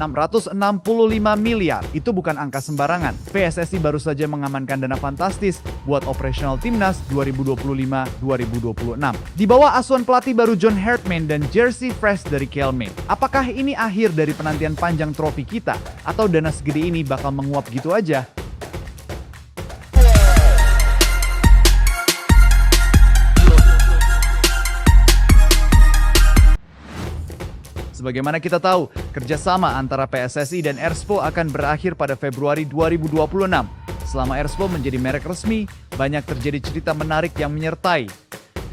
665 miliar. Itu bukan angka sembarangan. PSSI baru saja mengamankan dana fantastis buat operasional timnas 2025-2026. Di bawah asuhan pelatih baru John Hartman dan jersey fresh dari Kelme. Apakah ini akhir dari penantian panjang trofi kita? Atau dana segede ini bakal menguap gitu aja? Sebagaimana kita tahu, kerjasama antara PSSI dan Erspo akan berakhir pada Februari 2026. Selama Erspo menjadi merek resmi, banyak terjadi cerita menarik yang menyertai.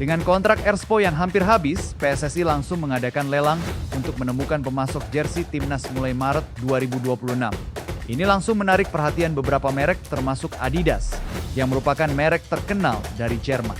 Dengan kontrak Erspo yang hampir habis, PSSI langsung mengadakan lelang untuk menemukan pemasok jersey timnas mulai Maret 2026. Ini langsung menarik perhatian beberapa merek termasuk Adidas, yang merupakan merek terkenal dari Jerman.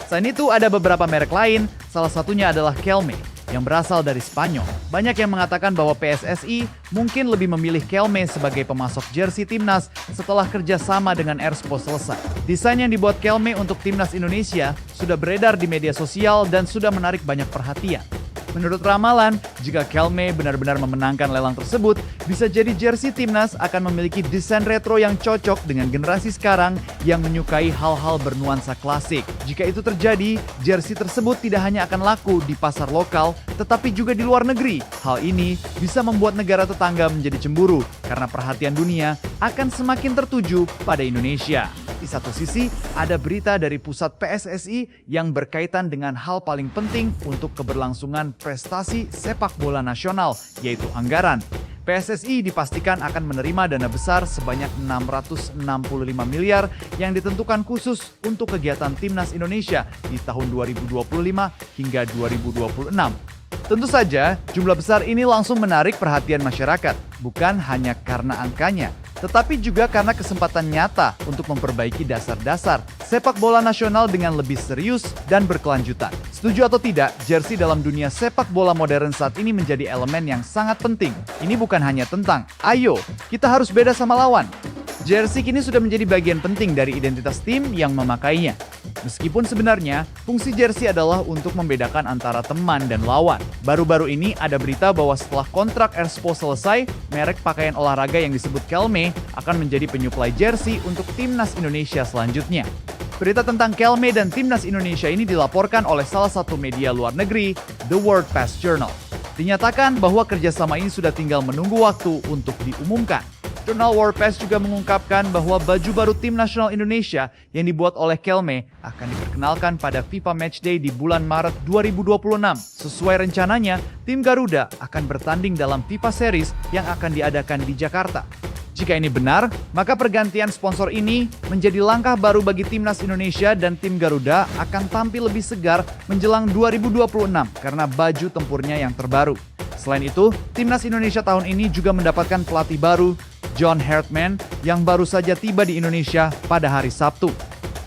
Selain itu ada beberapa merek lain, salah satunya adalah Kelme, yang berasal dari Spanyol. Banyak yang mengatakan bahwa PSSI mungkin lebih memilih Kelme sebagai pemasok jersey timnas setelah kerjasama dengan Erspo selesai. Desain yang dibuat Kelme untuk timnas Indonesia sudah beredar di media sosial dan sudah menarik banyak perhatian. Menurut ramalan, jika Kelme benar-benar memenangkan lelang tersebut, bisa jadi jersey timnas akan memiliki desain retro yang cocok dengan generasi sekarang yang menyukai hal-hal bernuansa klasik. Jika itu terjadi, jersey tersebut tidak hanya akan laku di pasar lokal, tetapi juga di luar negeri. Hal ini bisa membuat negara tetangga menjadi cemburu karena perhatian dunia akan semakin tertuju pada Indonesia. Di satu sisi, ada berita dari pusat PSSI yang berkaitan dengan hal paling penting untuk keberlangsungan prestasi sepak bola nasional, yaitu anggaran. PSSI dipastikan akan menerima dana besar sebanyak 665 miliar yang ditentukan khusus untuk kegiatan timnas Indonesia di tahun 2025 hingga 2026. Tentu saja, jumlah besar ini langsung menarik perhatian masyarakat, bukan hanya karena angkanya, tetapi juga karena kesempatan nyata untuk memperbaiki dasar-dasar sepak bola nasional dengan lebih serius dan berkelanjutan. Setuju atau tidak, jersey dalam dunia sepak bola modern saat ini menjadi elemen yang sangat penting. Ini bukan hanya tentang, ayo, kita harus beda sama lawan. Jersey kini sudah menjadi bagian penting dari identitas tim yang memakainya. Meskipun sebenarnya, fungsi jersey adalah untuk membedakan antara teman dan lawan. Baru-baru ini ada berita bahwa setelah kontrak Erspo selesai, merek pakaian olahraga yang disebut Kelme akan menjadi penyuplai jersey untuk timnas Indonesia selanjutnya. Berita tentang Kelme dan timnas Indonesia ini dilaporkan oleh salah satu media luar negeri, The World Pass Journal. Dinyatakan bahwa kerjasama ini sudah tinggal menunggu waktu untuk diumumkan. Jurnal World Pass juga mengungkapkan bahwa baju baru tim nasional Indonesia yang dibuat oleh Kelme akan diperkenalkan pada FIFA Matchday di bulan Maret 2026. Sesuai rencananya, tim Garuda akan bertanding dalam FIFA Series yang akan diadakan di Jakarta. Jika ini benar, maka pergantian sponsor ini menjadi langkah baru bagi timnas Indonesia dan tim Garuda akan tampil lebih segar menjelang 2026 karena baju tempurnya yang terbaru. Selain itu, timnas Indonesia tahun ini juga mendapatkan pelatih baru, John Hartman, yang baru saja tiba di Indonesia pada hari Sabtu.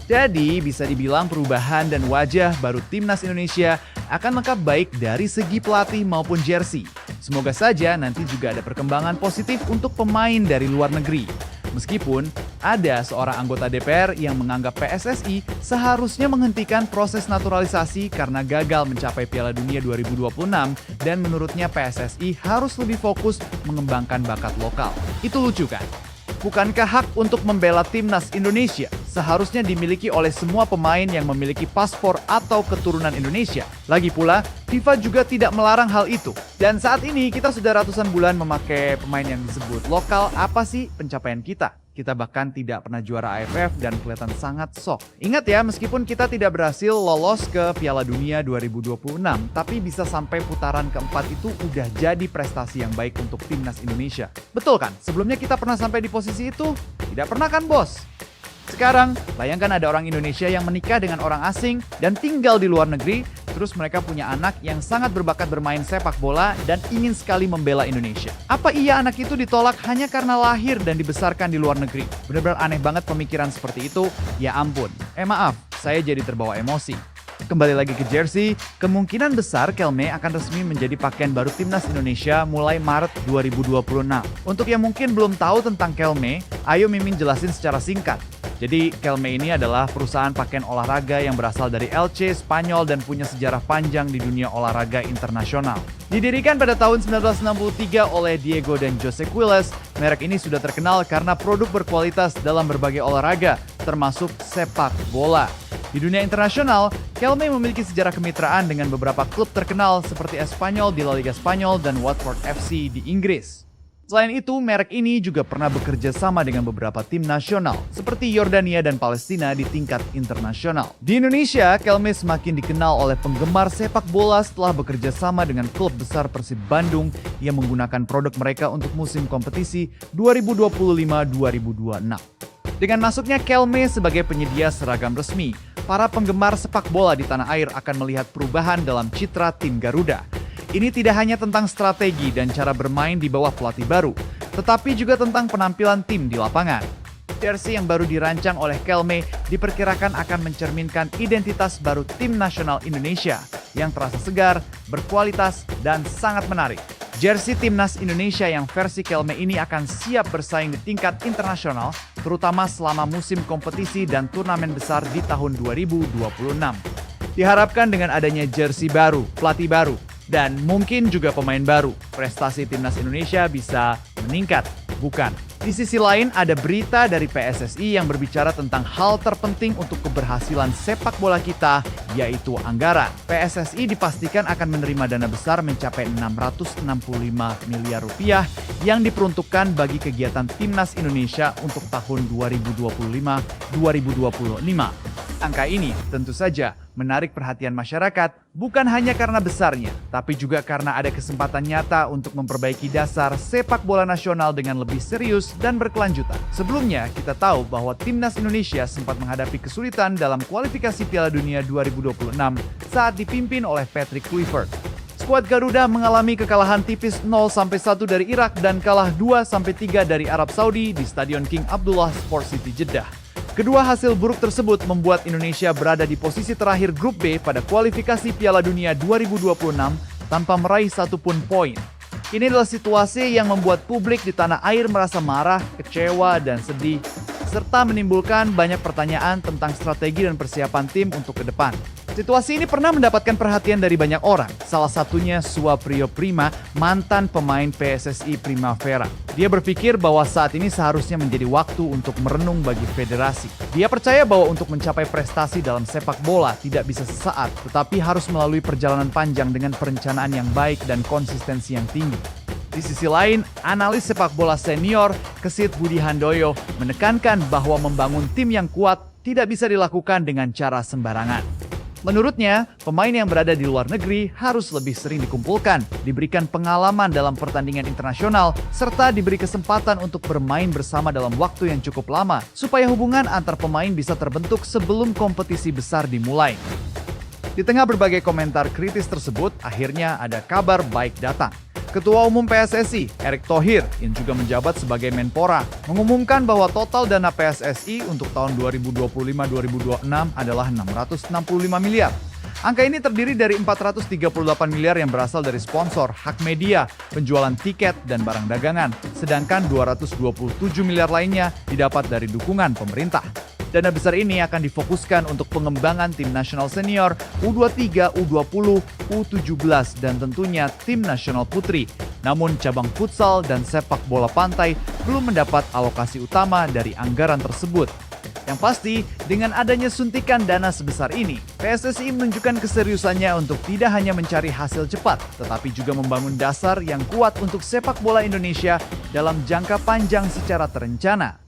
Jadi, bisa dibilang perubahan dan wajah baru timnas Indonesia akan lengkap baik dari segi pelatih maupun jersey. Semoga saja nanti juga ada perkembangan positif untuk pemain dari luar negeri. Meskipun ada seorang anggota DPR yang menganggap PSSI seharusnya menghentikan proses naturalisasi karena gagal mencapai Piala Dunia 2026 dan menurutnya PSSI harus lebih fokus mengembangkan bakat lokal. Itu lucu kan? Bukankah hak untuk membela timnas Indonesia seharusnya dimiliki oleh semua pemain yang memiliki paspor atau keturunan Indonesia? Lagi pula, FIFA juga tidak melarang hal itu. Dan saat ini kita sudah ratusan bulan memakai pemain yang disebut lokal. Apa sih pencapaian kita? Kita bahkan tidak pernah juara AFF dan kelihatan sangat sok. Ingat ya, meskipun kita tidak berhasil lolos ke Piala Dunia 2026, tapi bisa sampai putaran keempat itu udah jadi prestasi yang baik untuk timnas Indonesia. Betul kan? Sebelumnya kita pernah sampai di posisi itu? Tidak pernah kan, bos? Sekarang, bayangkan ada orang Indonesia yang menikah dengan orang asing dan tinggal di luar negeri, terus mereka punya anak yang sangat berbakat bermain sepak bola dan ingin sekali membela Indonesia. Apa iya anak itu ditolak hanya karena lahir dan dibesarkan di luar negeri? Benar-benar aneh banget pemikiran seperti itu. Ya ampun. Maaf, saya jadi terbawa emosi. Kembali lagi ke jersey, kemungkinan besar Kelme akan resmi menjadi pakaian baru timnas Indonesia mulai Maret 2026. Untuk yang mungkin belum tahu tentang Kelme, ayo Mimin jelasin secara singkat. Jadi Kelme ini adalah perusahaan pakaian olahraga yang berasal dari Elche, Spanyol dan punya sejarah panjang di dunia olahraga internasional. Didirikan pada tahun 1963 oleh Diego dan Jose Quiles, merek ini sudah terkenal karena produk berkualitas dalam berbagai olahraga, termasuk sepak bola. Di dunia internasional, Kelme memiliki sejarah kemitraan dengan beberapa klub terkenal seperti Espanyol di La Liga Spanyol dan Watford FC di Inggris. Selain itu, merek ini juga pernah bekerja sama dengan beberapa tim nasional, seperti Yordania dan Palestina di tingkat internasional. Di Indonesia, Kelme semakin dikenal oleh penggemar sepak bola setelah bekerja sama dengan klub besar Persib Bandung yang menggunakan produk mereka untuk musim kompetisi 2025-2026. Dengan masuknya Kelme sebagai penyedia seragam resmi, para penggemar sepak bola di tanah air akan melihat perubahan dalam citra tim Garuda. Ini tidak hanya tentang strategi dan cara bermain di bawah pelatih baru, tetapi juga tentang penampilan tim di lapangan. Jersey yang baru dirancang oleh Kelme diperkirakan akan mencerminkan identitas baru tim nasional Indonesia yang terasa segar, berkualitas, dan sangat menarik. Jersey Timnas Indonesia yang versi Kelme ini akan siap bersaing di tingkat internasional, terutama selama musim kompetisi dan turnamen besar di tahun 2026. Diharapkan dengan adanya jersey baru, pelatih baru, dan mungkin juga pemain baru, prestasi Timnas Indonesia bisa meningkat, bukan? Di sisi lain, ada berita dari PSSI yang berbicara tentang hal terpenting untuk keberhasilan sepak bola kita, yaitu anggaran. PSSI dipastikan akan menerima dana besar mencapai 665 miliar rupiah yang diperuntukkan bagi kegiatan Timnas Indonesia untuk tahun 2025-2025. Angka ini tentu saja menarik perhatian masyarakat bukan hanya karena besarnya, tapi juga karena ada kesempatan nyata untuk memperbaiki dasar sepak bola nasional dengan lebih serius dan berkelanjutan. Sebelumnya, kita tahu bahwa Timnas Indonesia sempat menghadapi kesulitan dalam kualifikasi Piala Dunia 2026 saat dipimpin oleh Patrick Kluivert. Skuad Garuda mengalami kekalahan tipis 0-1 dari Irak dan kalah 2-3 dari Arab Saudi di Stadion King Abdullah Sport City Jeddah. Kedua hasil buruk tersebut membuat Indonesia berada di posisi terakhir Grup B pada kualifikasi Piala Dunia 2026 tanpa meraih satupun poin. Ini adalah situasi yang membuat publik di tanah air merasa marah, kecewa, dan sedih, serta menimbulkan banyak pertanyaan tentang strategi dan persiapan tim untuk ke depan. Situasi ini pernah mendapatkan perhatian dari banyak orang, salah satunya Suaprio Prima, mantan pemain PSSI Primavera. Dia berpikir bahwa saat ini seharusnya menjadi waktu untuk merenung bagi federasi. Dia percaya bahwa untuk mencapai prestasi dalam sepak bola tidak bisa sesaat, tetapi harus melalui perjalanan panjang dengan perencanaan yang baik dan konsistensi yang tinggi. Di sisi lain, analis sepak bola senior Kesit Budi Handoyo menekankan bahwa membangun tim yang kuat tidak bisa dilakukan dengan cara sembarangan. Menurutnya, pemain yang berada di luar negeri harus lebih sering dikumpulkan, diberikan pengalaman dalam pertandingan internasional, serta diberi kesempatan untuk bermain bersama dalam waktu yang cukup lama, supaya hubungan antar pemain bisa terbentuk sebelum kompetisi besar dimulai. Di tengah berbagai komentar kritis tersebut, akhirnya ada kabar baik datang. Ketua Umum PSSI, Erick Thohir, yang juga menjabat sebagai Menpora, mengumumkan bahwa total dana PSSI untuk tahun 2025-2026 adalah 665 miliar. Angka ini terdiri dari 438 miliar yang berasal dari sponsor, hak media, penjualan tiket, dan barang dagangan, sedangkan 227 miliar lainnya didapat dari dukungan pemerintah. Dana besar ini akan difokuskan untuk pengembangan tim nasional senior, U23, U20, U17, dan tentunya tim nasional putri. Namun cabang futsal dan sepak bola pantai belum mendapat alokasi utama dari anggaran tersebut. Yang pasti, dengan adanya suntikan dana sebesar ini, PSSI menunjukkan keseriusannya untuk tidak hanya mencari hasil cepat, tetapi juga membangun dasar yang kuat untuk sepak bola Indonesia dalam jangka panjang secara terencana.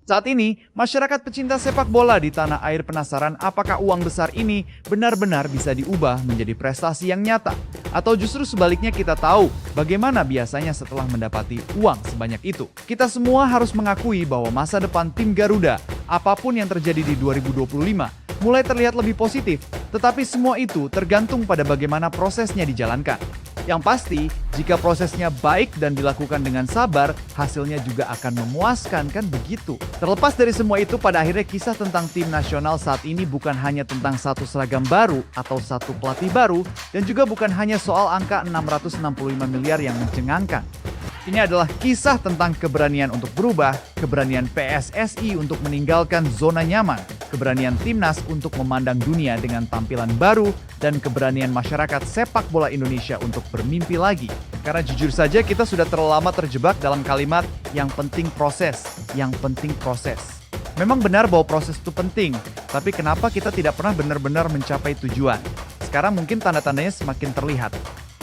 Saat ini, masyarakat pecinta sepak bola di tanah air penasaran apakah uang besar ini benar-benar bisa diubah menjadi prestasi yang nyata. Atau justru sebaliknya kita tahu bagaimana biasanya setelah mendapati uang sebanyak itu. Kita semua harus mengakui bahwa masa depan tim Garuda, apapun yang terjadi di 2025, mulai terlihat lebih positif. Tetapi semua itu tergantung pada bagaimana prosesnya dijalankan. Yang pasti, jika prosesnya baik dan dilakukan dengan sabar, hasilnya juga akan memuaskan, kan begitu? Terlepas dari semua itu, pada akhirnya kisah tentang tim nasional saat ini bukan hanya tentang satu seragam baru atau satu pelatih baru, dan juga bukan hanya soal angka 665 miliar yang mencengangkan. Ini adalah kisah tentang keberanian untuk berubah, keberanian PSSI untuk meninggalkan zona nyaman, keberanian timnas untuk memandang dunia dengan tampilan baru, dan keberanian masyarakat sepak bola Indonesia untuk bermimpi lagi. Karena jujur saja kita sudah terlalu lama terjebak dalam kalimat yang penting proses, yang penting proses. Memang benar bahwa proses itu penting, tapi kenapa kita tidak pernah benar-benar mencapai tujuan? Sekarang mungkin tanda-tandanya semakin terlihat.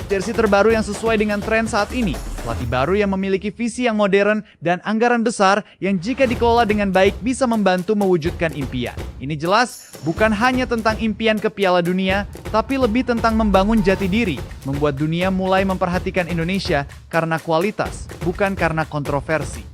Jersey terbaru yang sesuai dengan tren saat ini, pelatih baru yang memiliki visi yang modern dan anggaran besar yang jika dikelola dengan baik bisa membantu mewujudkan impian. Ini jelas bukan hanya tentang impian ke Piala Dunia, tapi lebih tentang membangun jati diri, membuat dunia mulai memperhatikan Indonesia karena kualitas, bukan karena kontroversi.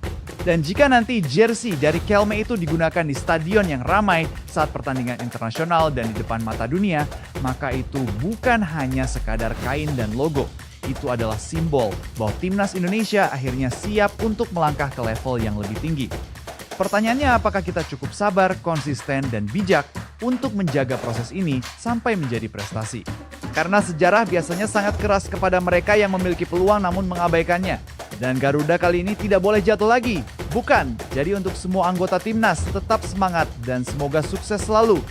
Dan jika nanti jersey dari Kelme itu digunakan di stadion yang ramai saat pertandingan internasional dan di depan mata dunia, maka itu bukan hanya sekadar kain dan logo. Itu adalah simbol bahwa timnas Indonesia akhirnya siap untuk melangkah ke level yang lebih tinggi. Pertanyaannya, apakah kita cukup sabar, konsisten, dan bijak untuk menjaga proses ini sampai menjadi prestasi? Karena sejarah biasanya sangat keras kepada mereka yang memiliki peluang namun mengabaikannya. Dan Garuda kali ini tidak boleh jatuh lagi. Bukan, jadi untuk semua anggota timnas tetap semangat dan semoga sukses selalu.